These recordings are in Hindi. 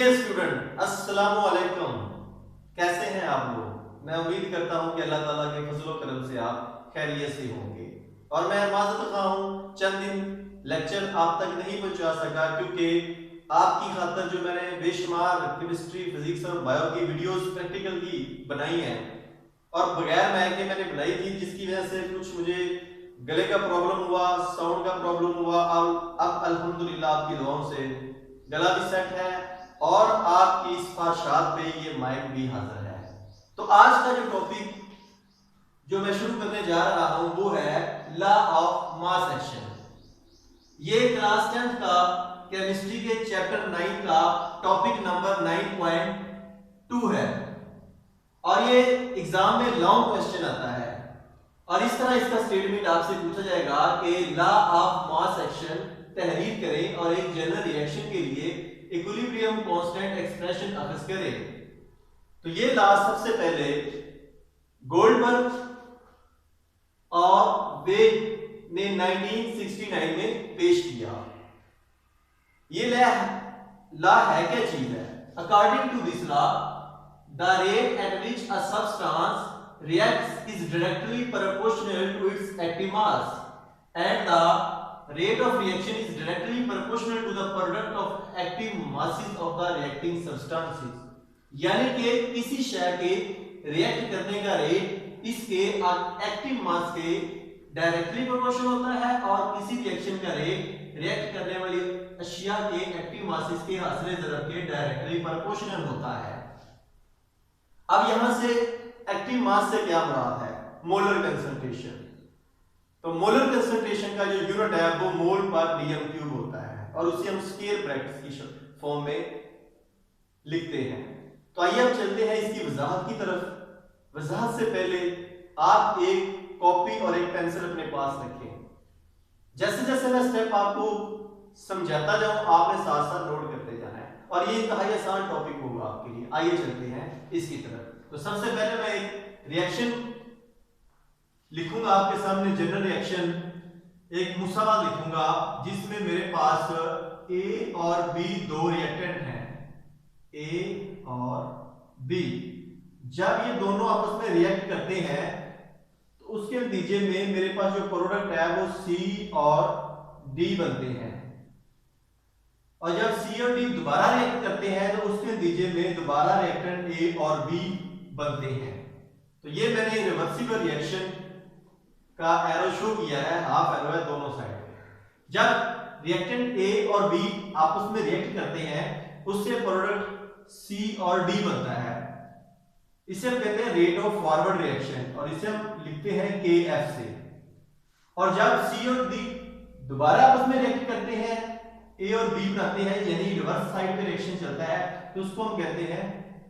स्टूडेंट अस्सलामु अलैकुम। कैसे हैं आप लोग? मैं उम्मीद करता हूं कि अल्लाह ताला के फजलो करम से आप खैरियत से होंगे। और मैं माजरत खा हूं चंद दिन लेक्चर आप तक नहीं पहुंचा सका, क्योंकि आपकी खातर जो मैंने बेशुमार केमिस्ट्री, फिजिक्स और बायो की वीडियोस प्रैक्टिकल की बनाई हैं और बगैर मैक के मैंने बनाई थी, जिसकी वजह से कुछ मुझे गले का प्रॉब्लम हुआ, साउंड का प्रॉब्लम हुआ। अब अल्हम्दुलिल्लाह आपकी दुआओं से गला भी सेट है और आपकी सिफारिशात पे ये माइक भी हाजिर है। तो आज का जो टॉपिक जो मैं शुरू करने जा रहा हूं वो है लॉ ऑफ मास एक्शन। ये क्लास 10th का केमिस्ट्री के चैप्टर 9 का टॉपिक नंबर 9.2 है और ये एग्जाम में लॉन्ग क्वेश्चन आता है। और इस तरह इसका स्टेटमेंट आपसे पूछा जाएगा कि लॉ ऑफ मास एक्शन तहरीर करें और एक जनरल रिएक्शन के लिए इक्विलिब्रियम कांस्टेंट एक्सप्रेशन अखज़ करें। तो ये लॉ सबसे पहले गोल्डबर्ग और वेग ने 1969 में पेश किया। ये लॉ है क्या चीज है? According to this law the rate at which a substance reacts is directly proportional to its active mass and the rate of reaction is directly proportional to the product of active masses of the reacting substances। यानी कि किसी शय के रिएक्ट करने का रेट इसके एक्टिव मास के डायरेक्टली प्रोपोर्शनल होता है और किसी रिएक्शन का रेट रिएक्ट करने वाली अशिया के एक्टिव मासेस के हासिल ज़रब के डायरेक्टली प्रोपोर्शनल होता है। अब यहां से एक्टिव मास से क्या मुराद है? Molar concentration. तो मोलर कंसंट्रेशन का जो यूनिट है वो मोल पर डीएम क्यूब होता है और उसे हम स्क्वायर ब्रैकेट्स की फॉर्म में लिखते हैं। तो आइए अब चलते हैं इसकी वजाहत की तरफ। वजाहत से पहले आप एक कॉपी और एक पेंसिल अपने पास रखें। जैसे जैसे मैं स्टेप आपको समझाता जाऊं आपने साथ साथ नोट करते जाना है और ये इंतहाई आसान टॉपिक होगा आपके लिए। आइए चलते हैं इसकी तरफ। तो सबसे पहले मैं एक रिएक्शन लिखूंगा आपके सामने, जनरल रिएक्शन, एक मुसावा लिखूंगा जिसमें मेरे पास ए और बी दो रिएक्टेंट हैं, ए और बी। जब ये दोनों आपस में रिएक्ट करते हैं तो उसके नतीजे में मेरे पास जो प्रोडक्ट है वो सी और डी बनते हैं और जब सी और डी दोबारा रिएक्ट करते हैं तो उसके नतीजे में दोबारा रिएक्टेंट ए और बी बनते हैं। तो ये मैंने रिवर्सिबल रिएक्शन का एरो शो किया है, हाफ एरो है दोनों साइड। जब रिएक्टेंट ए और बी आपस में रिएक्ट करते हैं उससे प्रोडक्ट सी और डी बनता है। इसे हम कहते हैं रेट ऑफ फॉरवर्ड रिएक्शन और इसे हम लिखते हैं के एफ से। और जब सी और डी दोबारा आपस में रिएक्ट करते हैं, ए और बी बनाते हैं, यानी रिवर्स साइड पे रिएक्शन चलता है, तो उसको हम कहते हैं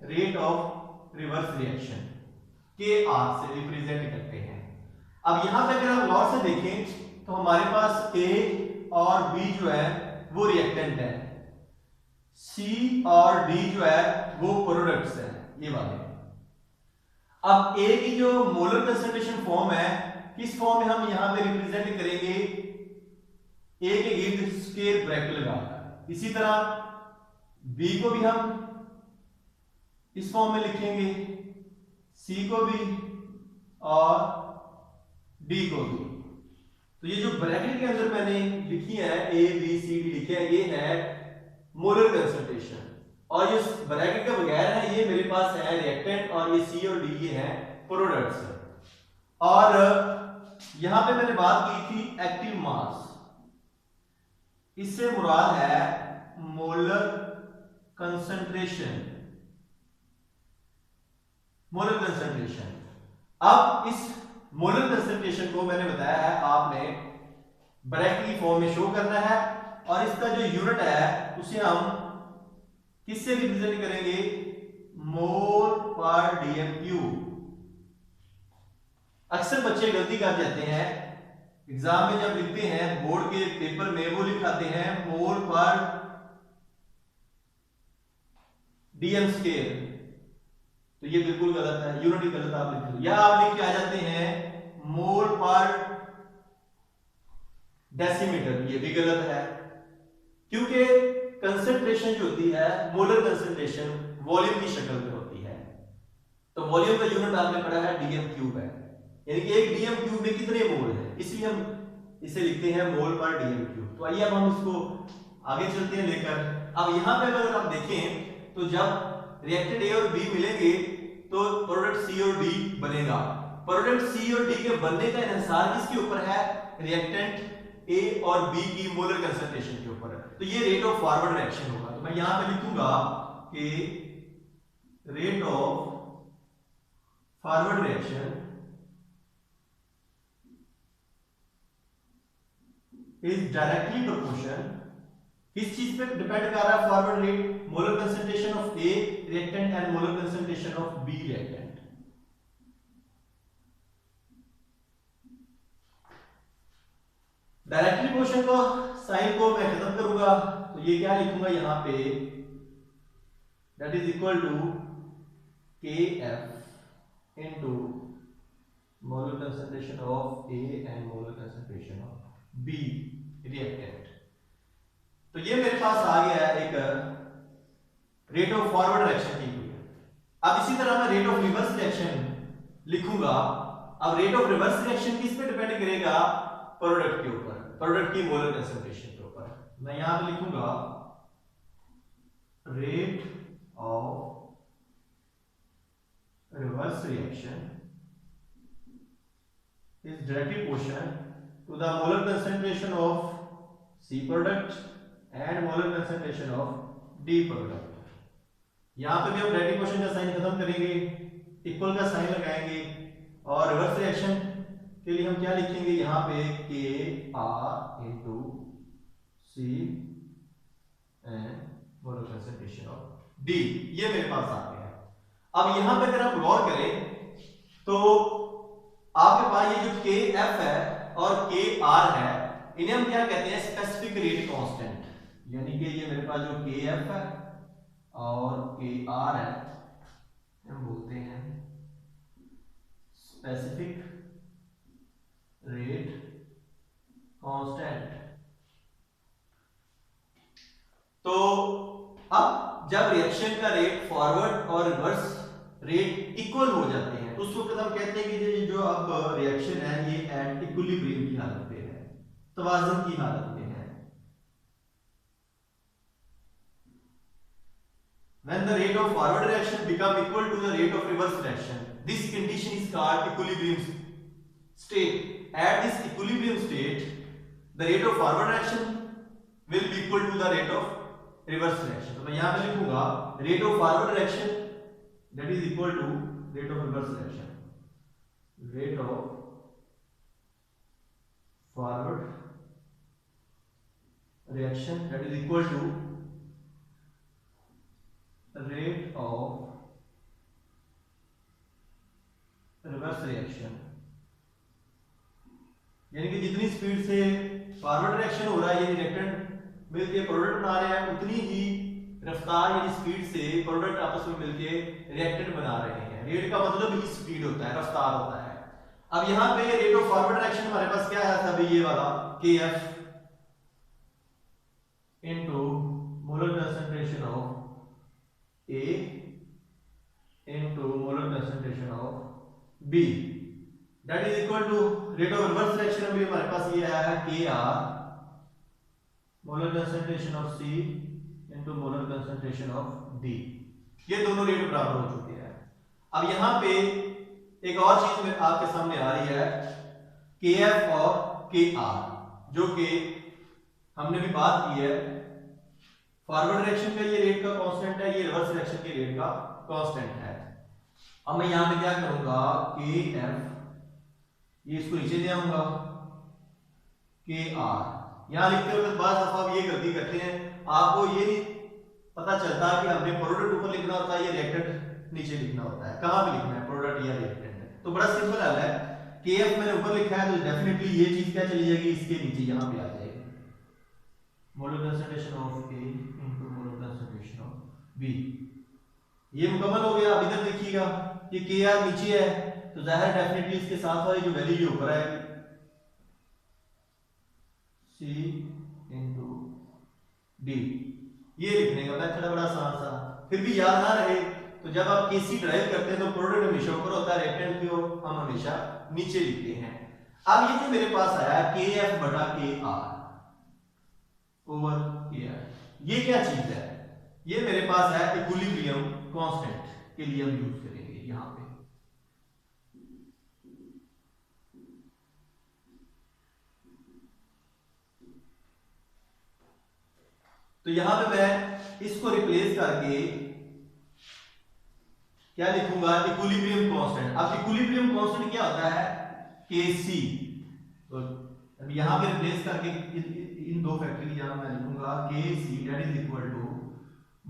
रेट ऑफ रिवर्स रिएक्शन, के आर से रिप्रेजेंट करते हैं। अब यहां पे अगर हम गौर से देखें तो हमारे पास ए और बी जो है वो रिएक्टेंट है, सी और डी जो है वो प्रोडक्ट्स है, ये वाले। अब ए की जो मोलर कंसंट्रेशन फॉर्म है, किस फॉर्म में हम यहां पे रिप्रेजेंट करेंगे? ए के गिर्द स्क्वायर ब्रैकेट लगाकर। इसी तरह बी को भी हम इस फॉर्म में लिखेंगे, सी को भी और डी को भी। तो ये जो ब्रैकेट के अंदर मैंने लिखी है ए बी सी डी लिखे हैं, ये है मोलर कंसंट्रेशन। और ये ब्रैकेट के बगैर है, ये मेरे पास है रिएक्टेंट और ये सी और डी ये है प्रोडक्ट्स। और यहां पे मैंने बात की थी एक्टिव मास, इससे मुराद है मोलर कंसंट्रेशन। Molar concentration. अब इस मोलर कंसंट्रेशन को मैंने बताया है आपने ब्रैकेट की फॉर्म में शो करना है और इसका जो यूनिट है उसे हम किससे रिप्रेजेंट करेंगे? मोल पर डीएम क्यूब। अक्सर बच्चे गलती कर जाते हैं एग्जाम में, जब लिखते हैं बोर्ड के पेपर में वो लिखाते हैं मोल पर डीएम स्क्वायर, तो ये बिल्कुल गलत है, यूनिट ही गलत आप लिख रहे हो। या आप लिख के आ जाते हैं मोल पर डेसीमीटर, ये भी गलत है, क्योंकि कंसंट्रेशन जो होती है, मोलर कंसंट्रेशन वॉल्यूम की शक्ल में होती है। तो वॉल्यूम का यूनिट आपने पढ़ा है डीएम क्यूब है, यानी कि एक डीएम क्यूब में कितने मोल है, इसलिए हम इसे लिखते हैं मोल पर डीएम क्यूब। तो आइए अब हम इसको आगे चलते हैं लेकर। अब यहाँ पे अगर आप देखें तो जब रिएक्टेंट ए और बी मिलेंगे तो प्रोडक्ट सी और डी बनेगा। प्रोडक्ट सी और डी के बनने का इन्हिसार किसके ऊपर है, रिएक्टेंट ए और बी की मोलर कंसंट्रेशन के ऊपर है। तो ये रेट ऑफ फॉरवर्ड रिएक्शन होगा। तो मैं यहां पे लिखूंगा कि rate of forward reaction is directly proportion, किस चीज पे डिपेंड कर रहा है forward rate, molar concentration of A reactant and molar concentration of B reactant. Directly proportion को साइन को मैं खत्म करूंगा, तो ये क्या लिखूंगा यहां पे, that is equal to K F into molar concentration of A and molar concentration of B reactant. तो ये मेरे पास आ गया है एक रेट ऑफ फॉरवर्ड रिएक्शन की हुई है। अब इसी तरह मैं रेट ऑफ रिवर्स रिएक्शन लिखूंगा। अब रेट ऑफ रिवर्स रिएक्शन किस पे डिपेंड करेगा, प्रोडक्ट के ऊपर, प्रोडक्ट की मोलर कंसंट्रेशन के ऊपर। मैं यहां पे लिखूंगा rate of reverse reaction is directly proportional to the molar concentration of C product and molar concentration of D product। यहां पे भी हम डायरेक्टली क्वेश्चन का साइन खत्म करेंगे, इक्वल का साइन लगाएंगे और रिवर्स रिएक्शन के लिए हम क्या लिखेंगे यहां पे, K R into C and molar concentration of D. ये मेरे पास आ गया है। अब यहां पे अगर आप गौर करें तो आपके पास ये जो के एफ है और के आर है, इन्हें हम क्या कहते हैं, स्पेसिफिक रेट कांस्टेंट। यानी कि ये मेरे पास जो के एफ है और के आर है, हम बोलते हैं स्पेसिफिक रेट कांस्टेंट। तो अब जब रिएक्शन का रेट फॉरवर्ड और रिवर्स रेट इक्वल हो जाते हैं तो उस वक्त हम कहते हैं कि जो अब रिएक्शन है ये एट इक्विलिब्रियम की हालत पे है, तवाज़ुन की हालत में है। When the rate of forward reaction become equal to the rate of reverse reaction, this condition is called equilibrium state. At this equilibrium state, the rate of forward reaction will be equal to the rate of reverse reaction. तो मैं यहाँ पे लिखूंगा rate of forward reaction that is equal to rate of reverse reaction. Rate of forward reaction that is equal to rate of reverse reaction। यानी कि जितनी स्पीड से फॉरवर्ड रिएक्शन हो रहा है, ये रिएक्टेंट मिलके प्रोडक्ट बना रहे हैं, उतनी ही रफ्तार यानी स्पीड से प्रोडक्ट आपस में मिलके रिएक्टेंट बना रहे हैं। रेट का मतलब ही स्पीड होता है, रफ्तार होता है। अब यहाँ पे रेट ऑफ फॉरवर्ड रिएक्शन हमारे पास क्या आया था, अभी ये वाला K F into molar concentration of A into molar concentration of B, that is equal to rate of reverse reaction. अभी हमारे पास ये आया है K R molar concentration of C into molar concentration of D. ये दोनों रेट बराबर हो चुके हैं। अब यहाँ पे एक और चीज में आपके सामने आ रही है, के एफ और के आर, जो कि हमने भी बात की है। फॉरवर्ड रिएक्शन का ये रेट का कांस्टेंट है, ये रिवर्स रिएक्शन के रेट का कांस्टेंट है। अब मैं यहां पे क्या करूंगा, के एफ, ये इसको नीचे ले आऊंगा, के आर। यहां लिखते वक्त बाद दफा आप ये गलती करते हैं, आपको ये नहीं पता चलता कि हमने प्रोडक्ट ऊपर लिखना होता है या रिएक्टेंट नीचे लिखना होता है, कहां पे लिखना है, प्रोडक्ट या रिएक्टेंट। तो बड़ा सिंपल हल है, के एफ मैंने ऊपर लिखा है तो डेफिनेटली ये चीज क्या चली जाएगी, इसके नीचे यहां पे आ जाएगी, molar concentration of A into molar concentration of B. ये मुकम्मल हो गया। अब इधर देखिएगा कि के आर नीचे है तो जाहिर डेफिनेटली इसके साथ वाली जो वैल्यू ये ऊपर आएगी, सी इनटू डी। ये लिखने का मेथड है बड़ा आसान सा, फिर भी याद ना रहे तो जब आप केसी ड्राइव करते हैं तो प्रोडक्ट हमेशा ऊपर होता है, रिएक्टेंट को हम हमेशा नीचे लिखते हैं। अब ये जो मेरे पास आया के एफ बटा के आर ओवर के आर, ये क्या चीज है? ये मेरे पास है इक्विलिब्रियम कांस्टेंट के लिए हम यूज करेंगे यहां पे। तो यहां पे मैं इसको रिप्लेस करके क्या लिखूंगा? Equilibrium constant. अब इक्विलिब्रियम कांस्टेंट क्या होता है? Kc। तो अब यहां पे रिप्लेस करके इन दो फैक्टर की जगह मैं लिखूंगा Kc that is equal to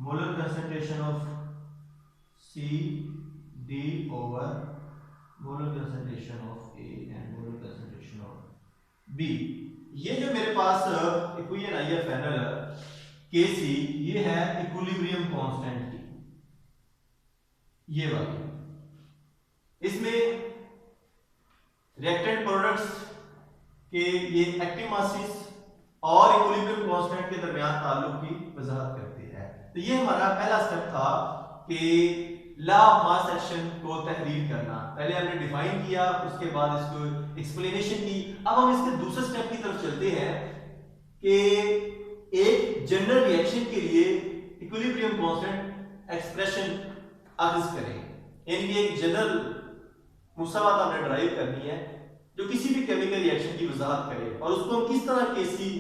molar concentration of C D over molar concentration of A and molar concentration of B। ये जो मेरे पास इक्वेशन आई है फाइनल Kc, ये है इक्विलिब्रियम कांस्टेंट की, ये वाली। इसमें रिएक्टेंट प्रोडक्ट्स के ये एक्टिव मासेस और इक्विलिब्रियम कांस्टेंट के दरमियान ताल्लुक की वजाहत करते हैं। तो ये हमारा पहला स्टेप था कि लॉ ऑफ मास एक्शन को तहरीर करना। पहले हमने डिफाइन किया, उसके बाद इसको एक्सप्लेनेशन की। अब हम इसके दूसरे स्टेप की तरफ चलते हैं कि एक जनरल रिएक्शन के लिए इक्विलिब्रियम कांस्टेंट एक्सप्रेशन आर्ज करें, यानी कि एक जनरल मुसावात हमने ड्राइव करनी है जो किसी भी केमिकल रिएक्शन की वजाहत करे, और उसको हम किस तरह केसी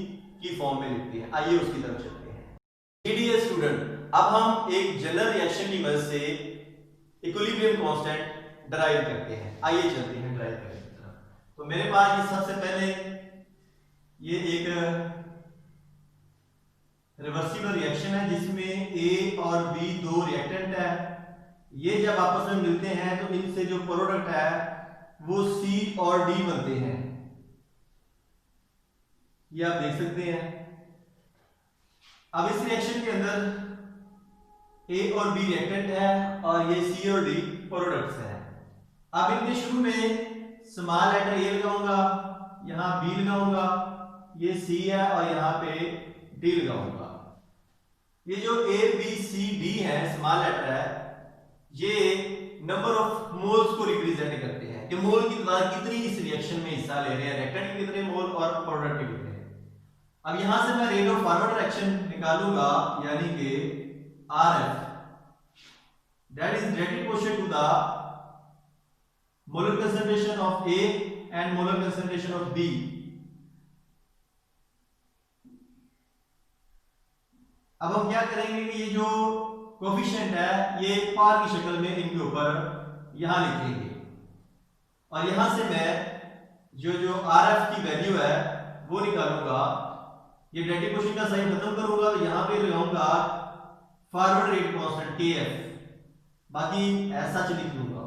की फॉर्म में लिखते हैं। आइए उसकी तरफ चलते हैं। डियर स्टूडेंट, अब हम एक जनरल रिएक्शन की मदद से इक्विलिब्रियम कांस्टेंट ड्राइव करते हैं। आइए चलते हैं ड्राइव करने की तरफ। तो मेरे पास ये सबसे पहले ये एक रिवर्सिबल रिएक्शन है जिसमें A और B दो रिएक्टेंट है। ये जब आपस में मिलते हैं तो इनसे जो प्रोडक्ट है वो C और D बनते हैं, ये आप देख सकते हैं। अब इस रिएक्शन के अंदर A और B रिएक्टेंट है और ये C और D प्रोडक्ट्स हैं। अब इनके शुरू में स्मॉल लेटर A लगाऊंगा, यहां B लगाऊंगा, ये C है और यहां पे D लगाऊंगा। ये जो A B C D है स्मॉल लेटर है, ये नंबर ऑफ मोल्स को रिप्रेजेंट करते हैं कि मोल की तादाद कितनी इस रिएक्शन में हिस्सा ले रहे हैं, रिएक्टेंट के कितने मोल और प्रोडक्ट के कितने। अब यहां से मैं रेट ऑफ फॉरवर्ड रिएक्शन निकालूंगा, यानी कि RF that is directly proportional to the molar concentration of A and molar concentration of B। अब हम क्या करेंगे कि ये जो कोफिशिएंट है ये पार की शक्ल में इनके ऊपर यहां लिखेंगे, और यहां से मैं जो RF की वैल्यू है वो निकालूंगा। ये डायरेक्ट क्वेश्चन का साइन खत्म करूंगा तो यहां पे लगाऊंगा फॉरवर्ड रेट कांस्टेंट KF, बाकी ऐसा च लिख लूंगा।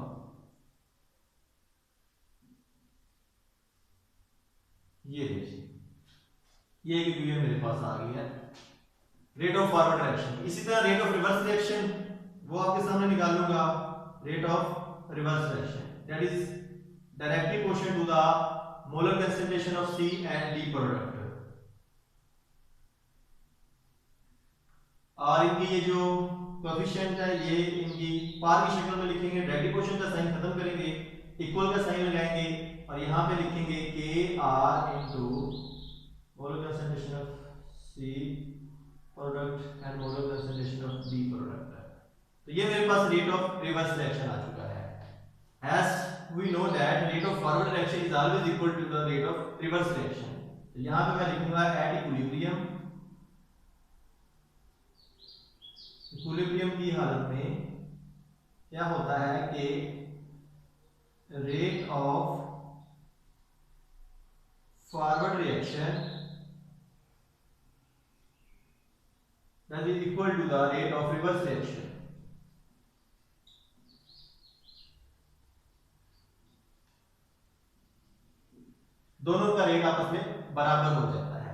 ये देखिए, ये इक्वेशन मेरे पास आ गई है रेट ऑफ फॉरवर्ड रिएक्शन। इसी तरह रेट ऑफ रिवर्स रिएक्शन वो आपके सामने निकाल लूंगा। Rate of reverse reaction that is directly proportional to the molar concentration of C and D product. और इनकी ये जो कोएफिशिएंट है ये इनकी पार की शक्ल में लिखेंगे, डायरेक्टली प्रोपोर्शनल का साइन खत्म करेंगे, इक्वल का साइन लगाएंगे और यहां पे लिखेंगे KR into molar concentration of C product and molar concentration of D product है। तो ये मेरे पास रेट ऑफ रिवर्स रिएक्शन आ चुका है। as we know that rate of forward reaction is always equal to the rate of reverse reaction। तो यहां पे मैं लिखूंगा at equilibrium, इक्विलिब्रियम की हालत में क्या होता है कि rate of forward reaction that is equal to the rate of reverse reaction। दोनों का रेट आपस में बराबर हो जाता है।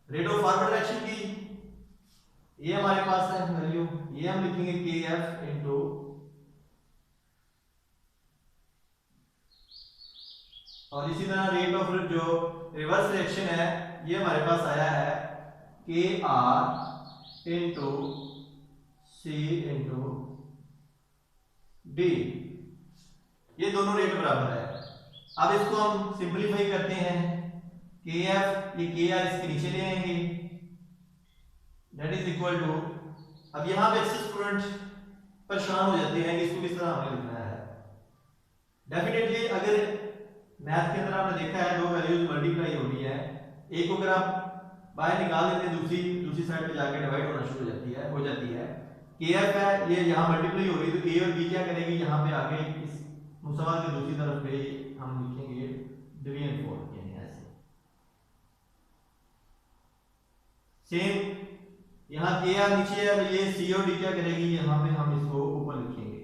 रेट ऑफ फॉरवर्ड रिएक्शन की ये हमारे पास है वैल्यू, ये हम लिखेंगे KF इनटू और इसी तरह रेट ऑफ जो रिवर्स रिएक्शन है ये हमारे पास आया है KR इंटू सी इंटू डी, ये दोनों रेट बराबर है। अब इसको हम सिंपलीफाई करते हैं, के एफ ये के आर इसके नीचे ले आएंगे, दैट इज इक्वल टू, अब यहां पे एक्सेस स्टूडेंट परेशान हो जाते हैं कि इसको किस तरह हमें लिखना है। डेफिनेटली अगर मैथ के अंदर आपने देखा है दो वैल्यूज मल्टीप्लाई हो रही है, एक को अगर आप बाहर निकाल देते हैं दूसरी साइड पे जाके डिवाइड होना शुरू हो जाती है। के एफ है ये यहाँ मल्टीप्लाई हो रही है, तो ए और बी क्या करेगी, यहाँ पे आगे इस मुसव्वत के दूसरी तरफ पे हम लिखेंगे डिवीजन फोर, यानी ऐसे। सेम यहाँ के आर नीचे है, तो ये सी और डी क्या करेगी, यहाँ पे हम इसको ऊपर लिखेंगे,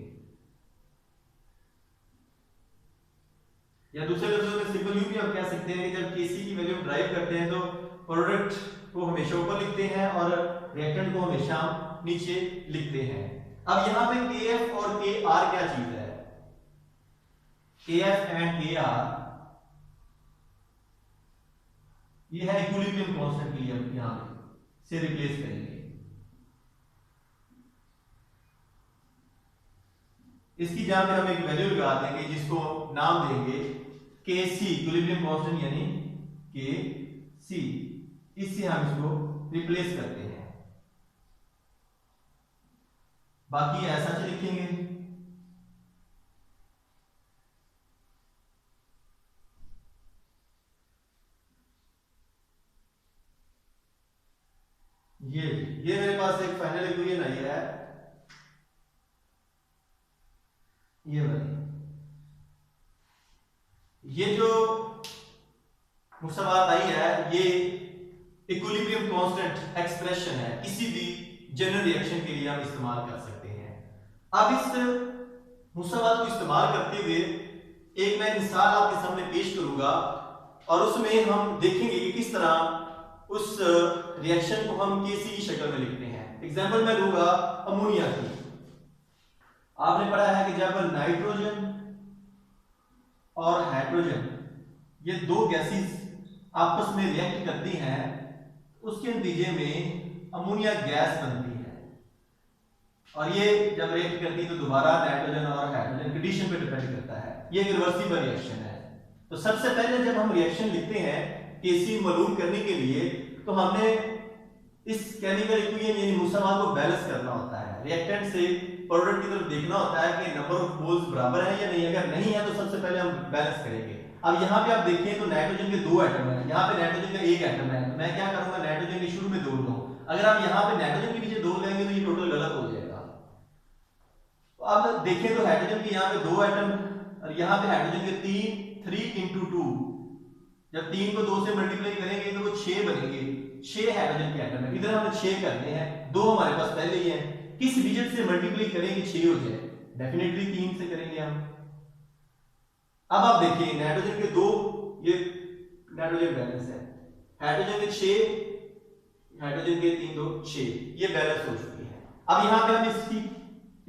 या दूसरे लफ्जों में सिंपल यूं भी आप कह सकते हैं कि जब केसी की वैल्यू ड्राइव करते हैं तो प्रोडक्ट को हमेशा ऊपर लिखते हैं और रिएक्टेंट को हमेशा नीचे लिखते हैं। अब यहाँ पे के एफ और के आर क्या चीज है, के एफ एंड के आर ये है इक्विलिब्रियम कांस्टेंट के लिए हम यहाँ से रिप्लेस करेंगे। इसकी जहां पे हम एक वैल्यू लगा देंगे जिसको नाम देंगे के सी, इक्विलिब्रियम कांस्टेंट यानी के सी, इससे हम इसको रिप्लेस करते हैं, बाकी ऐसा ही लिखेंगे। ये मेरे पास एक फाइनल इक्वेशन आई है, ये वाली, ये जो मुसव्वत आई है ये इक्विलिब्रियम कांस्टेंट एक्सप्रेशन है, किसी भी जनरल रिएक्शन के लिए हम इस्तेमाल कर सकते हैं। अब इस मुसव्वत को इस्तेमाल करते हुए एक मैं मिसाल आपके सामने पेश करूंगा और उसमें हम देखेंगे कि किस तरह उस रिएक्शन को हम केसी की शक्ल में लिखते हैं। एग्जांपल मैं लूंगा अमोनिया की। आपने पढ़ा है कि जब नाइट्रोजन और हाइड्रोजन ये दो गैसेस आपस में रिएक्ट करती हैं, उसके नतीजे में अमोनिया गैस बनती है, और ये जब रिएक्ट करती है तो दोबारा नाइट्रोजन और हाइड्रोजन के एडिशन पे डिपेंड करता है। ये रिवर्सिबल रिएक्शन है। तो सबसे पहले जब हम रिएक्शन लिखते हैं केसी मालूम करने के लिए, तो हमने इस केमिकल इक्वेशन यानी मुसव्वत को बैलेंस करना होता है, रिएक्टेंट से प्रोडक्ट की तरफ देखना होता है कि नंबर ऑफ मोल्स बराबर है या नहीं। अगर नहीं है तो सबसे पहले हम बैलेंस करेंगे। अब यहाँ पे आप देखिए तो नाइट्रोजन के दो एटम हैं, यहाँ पे नाइट्रोजन का एक एटम है, तो मैं क्या करूंगा, नाइट्रोजन के शुरू में दो लूं। अगर आप यहाँ पे नाइट्रोजन के नीचे दो लेंगे तो ये टोटल गलत हो जाएगा। तो अब देखें तो हाइड्रोजन के यहाँ पे दो एटम और यहाँ पे हाइड्रोजन के तीन, 3 into 2, जब 3 को 2 से मल्टीप्लाई करेंगे तो वो 6 बनेंगे। 6 हाइड्रोजन के एटम है, इधर हमने 6 करते हैं, 2 हमारे पास पहले ही है, किस डिजिट से मल्टीप्लाई करेंगे 6 हो जाए, डेफिनेटली 3 से करेंगे हम। अब आप देखिए नाइट्रोजन के 2, ये नाइट्रोजन बैलेंस है, हाइड्रोजन के 6, हाइड्रोजन के 3 2 6, ये बैलेंस हो चुकी है। अब यहाँ पे हम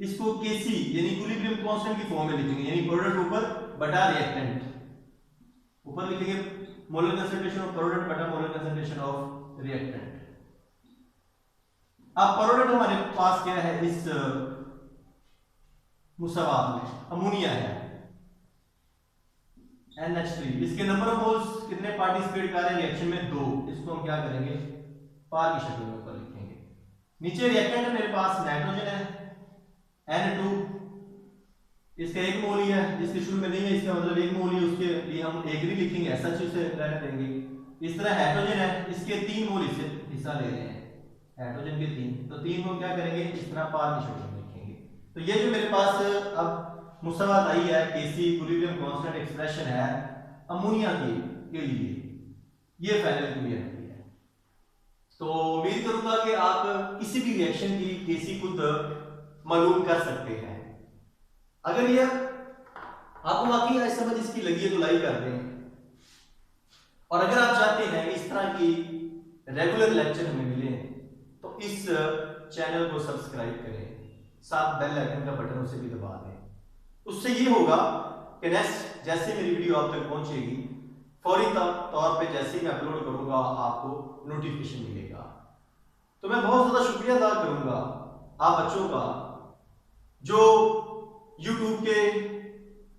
इसको केसी यानी इक्विलिब्रियम कांस्टेंट की फॉर्म में लिखेंगे, यानी प्रोडक्ट ऊपर बटा रिएक्टेंट, ऊपर लिखेंगे मोलर कंसंट्रेशन ऑफ प्रोडक्ट बटा मोलर कंसंट्रेशन ऑफ रिएक्टेंट। अब प्रोडक्ट हमारे पास क्या है इस मुसव्वत में, अमोनिया है NH3, इसके नंबर ऑफ मोल्स कितने पार्टिसिपेट कर रहे हैं रिएक्शन में, 2, इसको हम क्या करेंगे पार की शक्ल में ऊपर लिखेंगे। नीचे रिएक्टेंट है मेरे पास नाइट्रोजन है N2, इसका 1 मोल ही है, जिसके शुरू में नहीं है इसका मतलब 1 मोल ही, उसके लिए हम 1 नहीं लिखेंगे, ऐसा चीज से रहने देंगे। इस तरह हाइड्रोजन है, इसके 3 मोल इससे हिस्सा ले रहे हैं, हाइड्रोजन के 3, तो 3 को क्या करेंगे इस तरह पार की शक्ल में लिखेंगे। तो ये जो मेरे पास अब मुसव्वत आई है केसी इक्विलिब्रियम कांस्टेंट एक्सप्रेशन है अमोनिया के लिए, ये फाइनल इक्वेशन है। तो उम्मीद करूंगा कि आप किसी भी रिएक्शन की केसी खुद मालूम कर सकते हैं। अगर यह आपको वाकई आज समझ इसकी लगी है तो लाइक कर दें, और अगर आप चाहते हैं कि इस तरह की रेगुलर लेक्चर हमें मिले तो इस चैनल को सब्सक्राइब करें, साथ बेल आइकन का बटन उसे भी दबा दें। उससे ये होगा कि नेक्स्ट जैसे मेरी वीडियो आप तक पहुंचेगी फौरी तौर पे जैसे ही मैं अपलोड करूंगा आपको नोटिफिकेशन मिलेगा। तो मैं बहुत ज्यादा शुक्रिया अदा करूंगा आप बच्चों का, जो YouTube के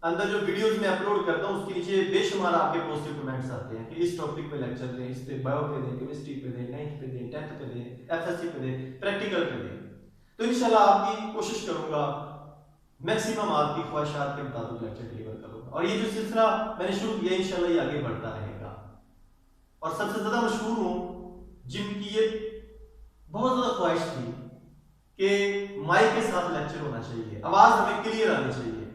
अंदर जो वीडियोस में अपलोड करता हूं उसके नीचे बेशुमार आपके पॉजिटिव कमेंट्स आते हैं कि इस टॉपिक पे लेक्चर दें, इस पे बायो पे दें, केमिस्ट्री पे दें, 9th पे दें, 10th पे दें, FSC पे दें, प्रैक्टिकल पे दें। तो इंशाल्लाह आपकी कोशिश करूंगा, मैक्सिमम आपकी ख्वाहिशात के मुताबिक लेक्चर डिलीवर करूंगा। और ये जो सिलसिला मैंने शुरू किया इंशाल्लाह ये आगे बढ़ता रहेगा। और सबसे ज्यादा मशहूर हूं जिनकी ये बहुत ज्यादा ख्वाहिश थी कि माइक के साथ लेक्चर होना चाहिए, आवाज हमें क्लियर आनी चाहिए।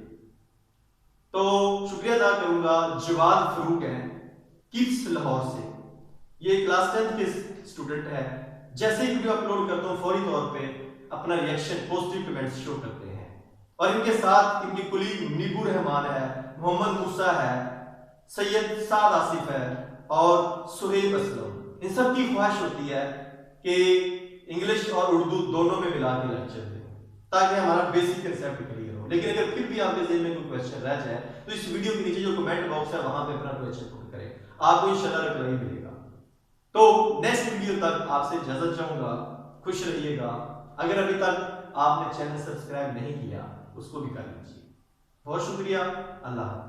तो शुक्रिया अदा करूंगा जवाद फरूक हैं किप्स लाहौर से। ये क्लास 10th के स्टूडेंट है। जैसे ही वीडियो अपलोड करता हूं फौरी तौर पे अपना रिएक्शन पॉजिटिव कमेंट्स शो करते हैं। और इनके साथ इनकी कुलीग नीबू रहमान है, मोहम्मद मूसा है, सैयद साद आसिफ है और सुहेब असलम। इन सब की ख्वाहिश होती है कि इंग्लिश और उर्दू दोनों में मिला के लेक्चर दें ताकि हमारा बेसिक कंसेप्ट क्लियर हो। लेकिन अगर फिर भी आपके ज़हन में कोई क्वेश्चन रह जाए तो इस वीडियो के नीचे जो कमेंट बॉक्स है वहां पे अपना क्वेश्चन पुट करें, आपको इंशाल्लाह रिप्लाई मिलेगा। तो नेक्स्ट वीडियो तक आपसे इजाजत चाहूंगा, खुश रहिएगा। अगर अभी तक आपने चैनल सब्सक्राइब नहीं किया उसको भी कर लीजिए। बहुत शुक्रिया, अल्लाह हाफ़िज़।